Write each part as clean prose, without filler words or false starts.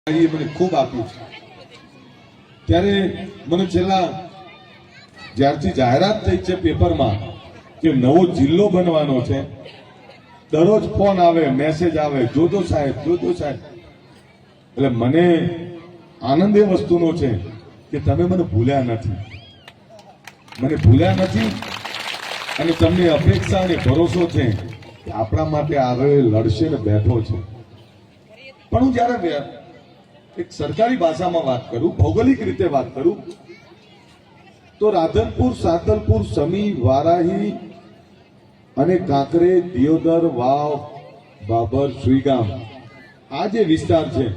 મને ખૂબ આપ્યું છે ત્યારે મને છેલ્લા જ્યારથી જાહેરાત થઈ છે પેપરમાં કે નવો જિલ્લો બનવાનો છે, દરરોજ ફોન આવે, મેસેજ આવે, જોજો સાહેબ, જોજો સાહેબ. એટલે મને આનંદ એ વસ્તુનો છે કે તમે મને ભૂલ્યા નથી, અને તમને અપેક્ષા અને ભરોસો છે કે આપણા માટે આગળ લડશે ને બેઠો છે. પણ હું જ્યારે એક સરકારી ભાષામાં વાત કરું, ભૌગોલિક રીતે વાત કરું, તો રાધનપુર, સાંતલપુર, સમી, વારાહી અને કાંકરેજ, દિયોદર, વાવ, બાબર, સુઈગામ, આ જે વિસ્તાર છે,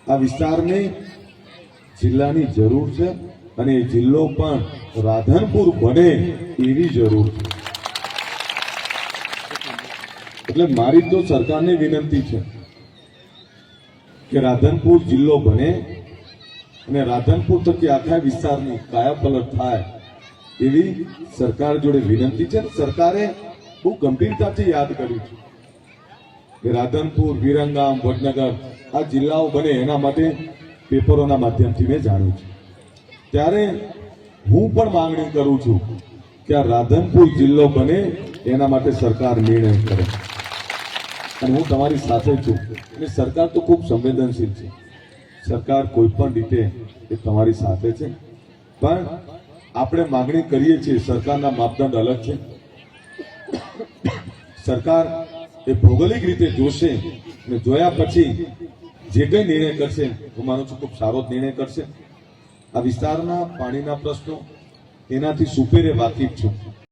આ વિસ્તારને જિલ્લાની જરૂર છે અને એ જિલ્લો પણ રાધનપુર બને એવી જરૂર છે. એટલે મારી તો સરકારને વિનંતી છે કે રાધનપુર જિલ્લો બને અને રાધનપુર થકી આખા વિસ્તારની કાયાપલટ થાય એવી સરકાર જોડે વિનંતી છે. સરકારે બહુ ગંભીરતાથી યાદ કર્યું છે કે રાધનપુર, વિરંગામ, વડનગર આ જિલ્લાઓ બને એના માટે પેપરોના માધ્યમથી મેં જાણ્યું છે. ત્યારે હું પણ માંગણી કરું છું કે આ રાધનપુર જિલ્લો બને એના માટે સરકાર નિર્ણય કરે, અને હું તમારી સાથે છું. અને સરકાર તો ખૂબ સંવેદનશીલ છે, સરકાર કોઈ પણ રીતે એ તમારી સાથે છે. પણ આપણે માંગણી કરીએ છીએ, સરકારના માપદંડ અલગ છે. સરકાર એ ભૌગોલિક રીતે જોશે અને જોયા પછી જે કંઈ નિર્ણય કરશે, હું માનું છું ખૂબ સારો જ નિર્ણય કરશે. આ વિસ્તારના પાણીના પ્રશ્નો એનાથી સુપેરે વાકેફ છું.